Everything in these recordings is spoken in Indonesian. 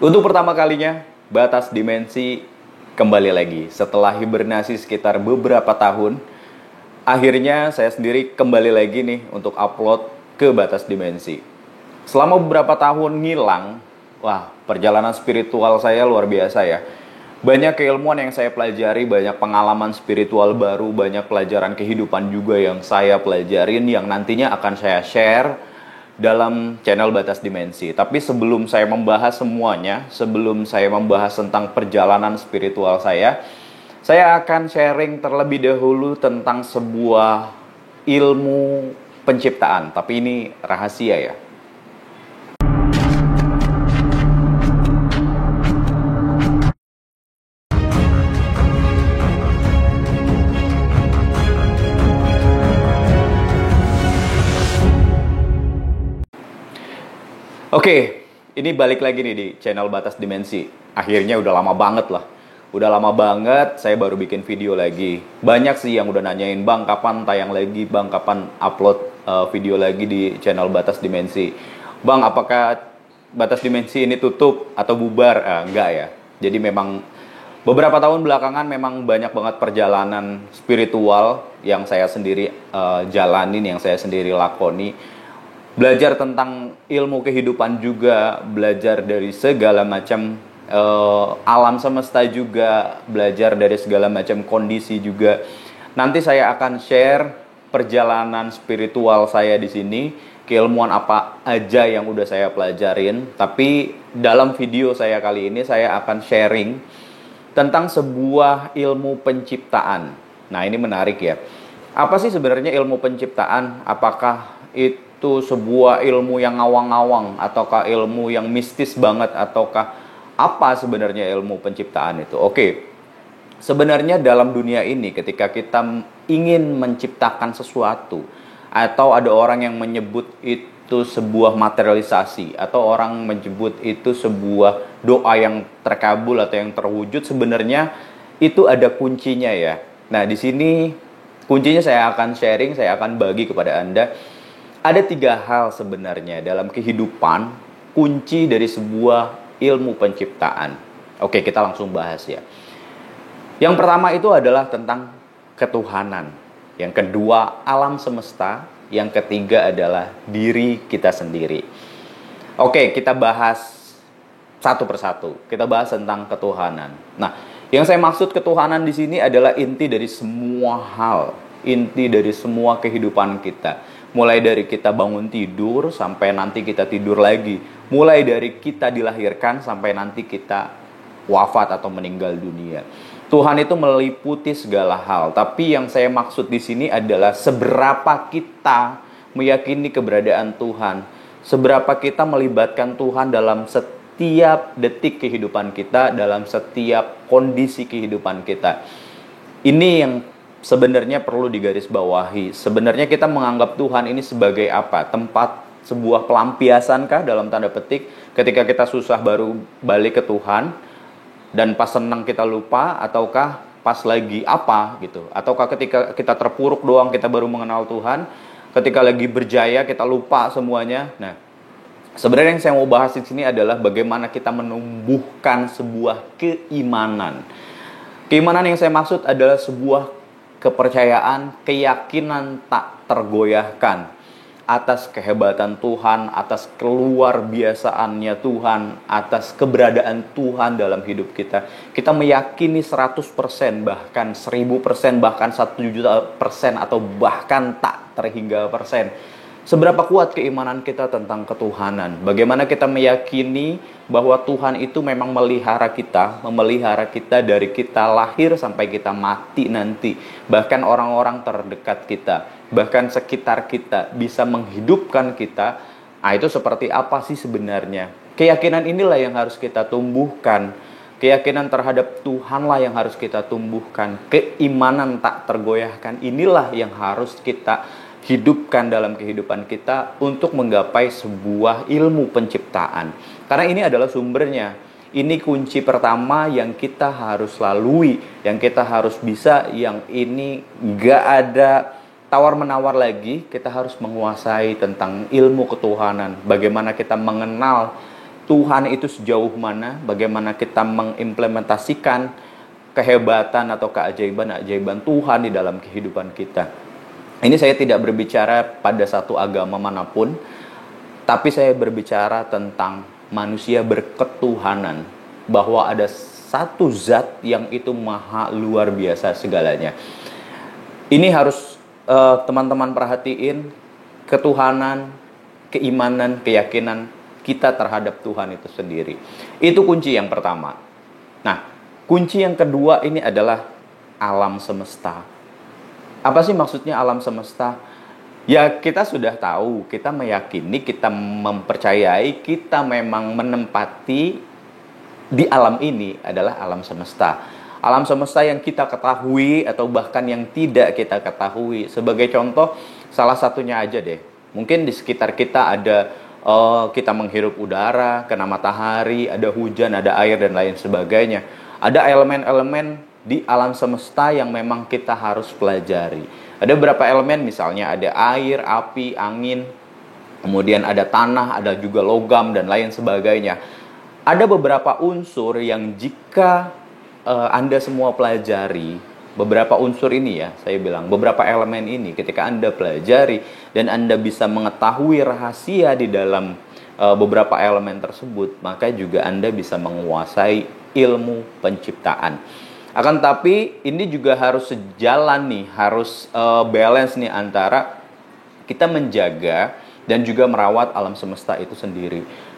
Untuk pertama kalinya, Batas Dimensi kembali lagi. Setelah hibernasi sekitar beberapa tahun, akhirnya saya sendiri kembali lagi nih untuk upload ke Batas Dimensi. Selama beberapa tahun ngilang, wah, perjalanan spiritual saya luar biasa ya. Banyak keilmuan yang saya pelajari, banyak pengalaman spiritual baru, banyak pelajaran kehidupan juga yang saya pelajarin yang nantinya akan saya share dalam channel Batas Dimensi. Tapi sebelum saya membahas semuanya, sebelum saya membahas tentang perjalanan spiritual saya akan sharing terlebih dahulu tentang sebuah ilmu penciptaan. Tapi ini rahasia ya. Oke, ini balik lagi nih di channel Batas Dimensi. Akhirnya udah lama banget lah. Udah lama banget saya baru bikin video lagi. Banyak sih yang udah nanyain, "Bang, kapan tayang lagi? Bang, kapan upload video lagi di channel Batas Dimensi? Bang, apakah Batas Dimensi ini tutup atau bubar?" Enggak ya. Jadi memang beberapa tahun belakangan memang banyak banget perjalanan spiritual yang saya sendiri jalanin, yang saya sendiri lakoni. Belajar tentang ilmu kehidupan juga, belajar dari segala macam alam semesta juga, belajar dari segala macam kondisi juga. Nanti saya akan share perjalanan spiritual saya di sini, keilmuan apa aja yang udah saya pelajarin. Tapi dalam video saya kali ini saya akan sharing tentang sebuah ilmu penciptaan. Nah, ini menarik ya. Apa sih sebenarnya ilmu penciptaan? Apakah itu sebuah ilmu yang ngawang-ngawang, ataukah ilmu yang mistis banget, ataukah apa sebenarnya ilmu penciptaan itu? Oke, sebenarnya dalam dunia ini ketika kita ingin menciptakan sesuatu, atau ada orang yang menyebut itu sebuah materialisasi, atau orang menyebut itu sebuah doa yang terkabul atau yang terwujud, sebenarnya itu ada kuncinya ya. Nah, di sini kuncinya saya akan sharing, saya akan bagi kepada Anda. Ada 3 hal sebenarnya dalam kehidupan kunci dari sebuah ilmu penciptaan. Oke, kita langsung bahas ya. Yang pertama itu adalah tentang ketuhanan. Yang kedua, alam semesta. Yang ketiga adalah diri kita sendiri. Oke, kita bahas satu persatu. Kita bahas tentang ketuhanan. Nah, yang saya maksud ketuhanan di sini adalah inti dari semua hal, inti dari semua kehidupan kita. Mulai dari kita bangun tidur sampai nanti kita tidur lagi. Mulai dari kita dilahirkan sampai nanti kita wafat atau meninggal dunia. Tuhan itu meliputi segala hal. Tapi yang saya maksud di sini adalah seberapa kita meyakini keberadaan Tuhan. Seberapa kita melibatkan Tuhan dalam setiap detik kehidupan kita, dalam setiap kondisi kehidupan kita. Ini yang sebenarnya perlu digarisbawahi. Sebenarnya kita menganggap Tuhan ini sebagai apa? Tempat sebuah pelampiasan kah dalam tanda petik? Ketika kita susah baru balik ke Tuhan, dan pas senang kita lupa, ataukah pas lagi apa gitu? Ataukah ketika kita terpuruk doang kita baru mengenal Tuhan? Ketika lagi berjaya kita lupa semuanya? Nah, sebenarnya yang saya mau bahas di sini adalah bagaimana kita menumbuhkan sebuah keimanan. Keimanan yang saya maksud adalah sebuah kepercayaan, keyakinan tak tergoyahkan atas kehebatan Tuhan, atas keluar biasaannya Tuhan, atas keberadaan Tuhan dalam hidup kita. Kita meyakini 100%, bahkan 1000%, bahkan 1.000.000%, atau bahkan tak terhingga persen. Seberapa kuat keimanan kita tentang ketuhanan? Bagaimana kita meyakini bahwa Tuhan itu memang memelihara kita dari kita lahir sampai kita mati nanti. Bahkan orang-orang terdekat kita, bahkan sekitar kita bisa menghidupkan kita. Nah, itu seperti apa sih sebenarnya? Keyakinan inilah yang harus kita tumbuhkan. Keyakinan terhadap Tuhanlah yang harus kita tumbuhkan. Keimanan tak tergoyahkan inilah yang harus kita hidupkan dalam kehidupan kita untuk menggapai sebuah ilmu penciptaan. Karena ini adalah sumbernya. Ini kunci pertama yang kita harus lalui, yang kita harus bisa, yang ini gak ada tawar-menawar lagi. Kita harus menguasai tentang ilmu ketuhanan. Bagaimana kita mengenal Tuhan itu sejauh mana, bagaimana kita mengimplementasikan kehebatan atau keajaiban-ajaiban Tuhan di dalam kehidupan kita. Ini saya tidak berbicara pada satu agama manapun, tapi saya berbicara tentang manusia berketuhanan, bahwa ada satu zat yang itu maha luar biasa segalanya. Ini harus teman-teman perhatiin, ketuhanan, keimanan, keyakinan kita terhadap Tuhan itu sendiri. Itu kunci yang pertama. Nah, kunci yang kedua ini adalah alam semesta. Apa sih maksudnya alam semesta? Ya, kita sudah tahu, kita meyakini, kita mempercayai, kita memang menempati di alam ini adalah alam semesta. Alam semesta yang kita ketahui atau bahkan yang tidak kita ketahui. Sebagai contoh, salah satunya aja deh. Mungkin di sekitar kita ada, kita menghirup udara, kena matahari, ada hujan, ada air, dan lain sebagainya. Ada elemen-elemen di alam semesta yang memang kita harus pelajari. Ada beberapa elemen, misalnya ada air, api, angin, kemudian ada tanah, ada juga logam, dan lain sebagainya. Ada beberapa unsur yang jika Anda semua pelajari, beberapa unsur ini ya, saya bilang, beberapa elemen ini ketika Anda pelajari dan Anda bisa mengetahui rahasia di dalam beberapa elemen tersebut, maka juga Anda bisa menguasai ilmu penciptaan. Akan tapi ini juga harus sejalan nih, harus balance nih antara kita menjaga dan juga merawat alam semesta itu sendiri.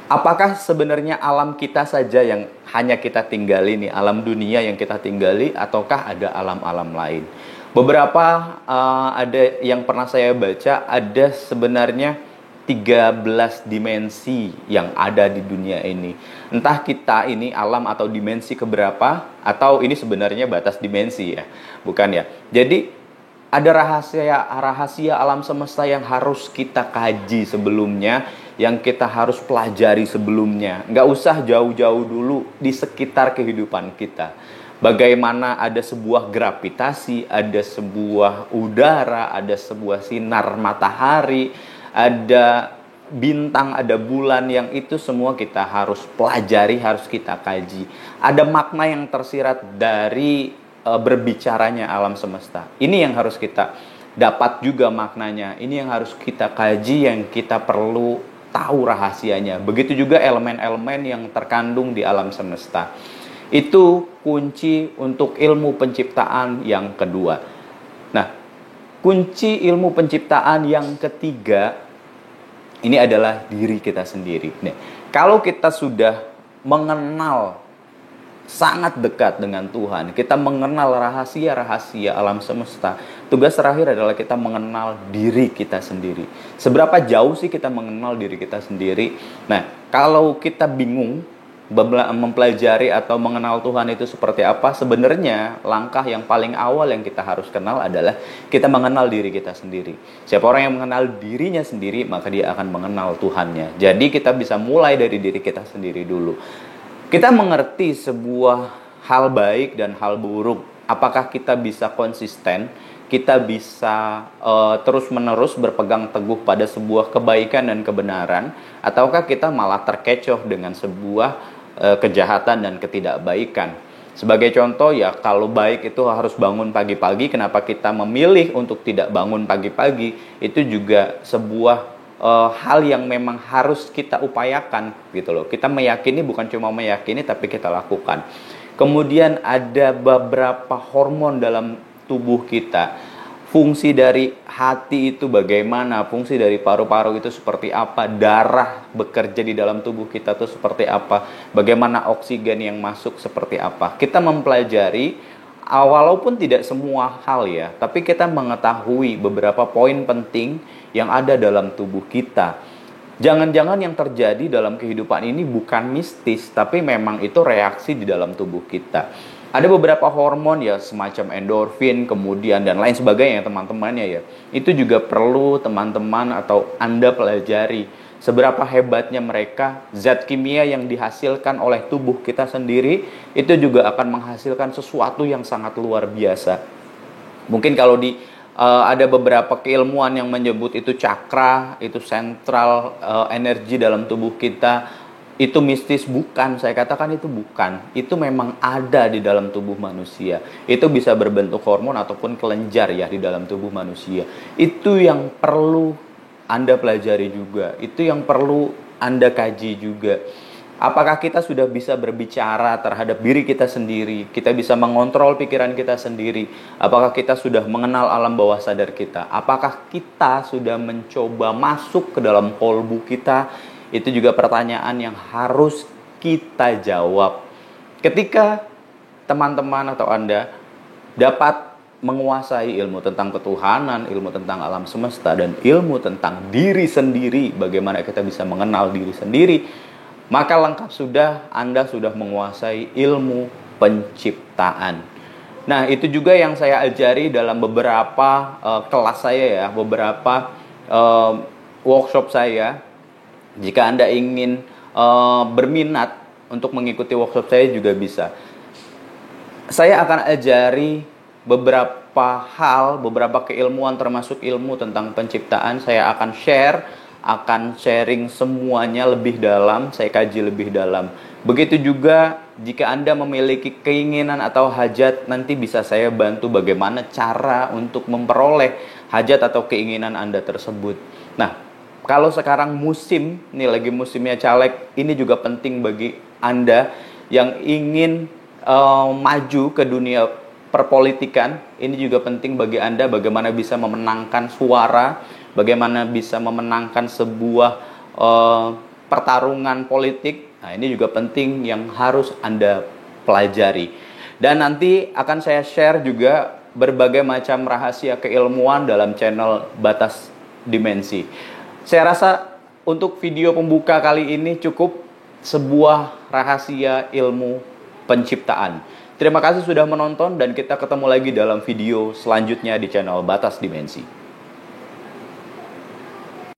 Apakah sebenarnya alam kita saja yang hanya kita tinggali nih, alam dunia yang kita tinggali, ataukah ada alam-alam lain? Beberapa ada yang pernah saya baca, ada sebenarnya 13 dimensi yang ada di dunia ini. Entah kita ini alam atau dimensi keberapa, atau ini sebenarnya batas dimensi ya, bukan ya. Jadi ada rahasia alam semesta yang harus kita kaji sebelumnya, yang kita harus pelajari sebelumnya. Nggak usah jauh-jauh dulu di sekitar kehidupan kita. Bagaimana ada sebuah gravitasi, ada sebuah udara, ada sebuah sinar matahari, ada bintang, ada bulan, yang itu semua kita harus pelajari, harus kita kaji. Ada makna yang tersirat dari berbicaranya alam semesta. Ini yang harus kita dapat juga maknanya. Ini yang harus kita kaji, yang kita perlu tahu rahasianya. Begitu juga elemen-elemen yang terkandung di alam semesta. Itu kunci untuk ilmu penciptaan yang kedua. Nah, kunci ilmu penciptaan yang ketiga ini adalah diri kita sendiri. Nih, kalau kita sudah mengenal sangat dekat dengan Tuhan, kita mengenal rahasia-rahasia alam semesta, tugas terakhir adalah kita mengenal diri kita sendiri. Seberapa jauh sih kita mengenal diri kita sendiri? Nah, kalau kita bingung mempelajari atau mengenal Tuhan itu seperti apa, sebenarnya langkah yang paling awal yang kita harus kenal adalah kita mengenal diri kita sendiri. Siapa orang yang mengenal dirinya sendiri, maka dia akan mengenal Tuhannya. Jadi kita bisa mulai dari diri kita sendiri dulu. Kita mengerti sebuah hal baik dan hal buruk. Apakah kita bisa konsisten? Kita bisa terus-menerus berpegang teguh pada sebuah kebaikan dan kebenaran? Ataukah kita malah terkecoh dengan sebuah kejahatan dan ketidakbaikan? Sebagai contoh ya, kalau baik itu harus bangun pagi-pagi, kenapa kita memilih untuk tidak bangun pagi-pagi? Itu juga sebuah hal yang memang harus kita upayakan gitu loh. Kita meyakini, bukan cuma meyakini tapi kita lakukan. Kemudian ada beberapa hormon dalam tubuh kita. Fungsi dari hati itu bagaimana, fungsi dari paru-paru itu seperti apa, darah bekerja di dalam tubuh kita itu seperti apa, bagaimana oksigen yang masuk seperti apa. Kita mempelajari, walaupun tidak semua hal ya, tapi kita mengetahui beberapa poin penting yang ada dalam tubuh kita. Jangan-jangan yang terjadi dalam kehidupan ini bukan mistis, tapi memang itu reaksi di dalam tubuh kita. Ada beberapa hormon ya, semacam endorfin, kemudian dan lain sebagainya teman-temannya ya. Itu juga perlu teman-teman atau Anda pelajari. Seberapa hebatnya mereka, zat kimia yang dihasilkan oleh tubuh kita sendiri, itu juga akan menghasilkan sesuatu yang sangat luar biasa. Mungkin kalau ada beberapa keilmuan yang menyebut itu cakra, itu sentral energi dalam tubuh kita. itu mistis, bukan. Saya katakan itu bukan. Itu memang ada di dalam tubuh manusia. Itu bisa berbentuk hormon ataupun kelenjar ya di dalam tubuh manusia. Itu yang perlu Anda pelajari juga. Itu yang perlu Anda kaji juga. Apakah kita sudah bisa berbicara terhadap diri kita sendiri? Kita bisa mengontrol pikiran kita sendiri? Apakah kita sudah mengenal alam bawah sadar kita? Apakah kita sudah mencoba masuk ke dalam kolbu kita? Itu juga pertanyaan yang harus kita jawab. Ketika teman-teman atau Anda dapat menguasai ilmu tentang ketuhanan, ilmu tentang alam semesta, dan ilmu tentang diri sendiri, bagaimana kita bisa mengenal diri sendiri, maka lengkap sudah, Anda sudah menguasai ilmu penciptaan. Nah, itu juga yang saya ajari dalam beberapa kelas saya ya, beberapa workshop saya. Jika Anda ingin berminat untuk mengikuti workshop saya juga bisa. Saya akan ajari beberapa hal, beberapa keilmuan termasuk ilmu tentang penciptaan. Saya akan sharing semuanya lebih dalam, saya kaji lebih dalam. Begitu juga jika Anda memiliki keinginan atau hajat, nanti bisa saya bantu bagaimana cara untuk memperoleh hajat atau keinginan Anda tersebut. Nah, kalau sekarang ini lagi musimnya caleg, ini juga penting bagi Anda yang ingin maju ke dunia perpolitikan. Ini juga penting bagi Anda bagaimana bisa memenangkan suara, bagaimana bisa memenangkan sebuah pertarungan politik. Nah, ini juga penting yang harus Anda pelajari. Dan nanti akan saya share juga berbagai macam rahasia keilmuan dalam channel Batas Dimensi. Saya rasa untuk video pembuka kali ini cukup sebuah rahasia ilmu penciptaan. Terima kasih sudah menonton dan kita ketemu lagi dalam video selanjutnya di channel Batas Dimensi.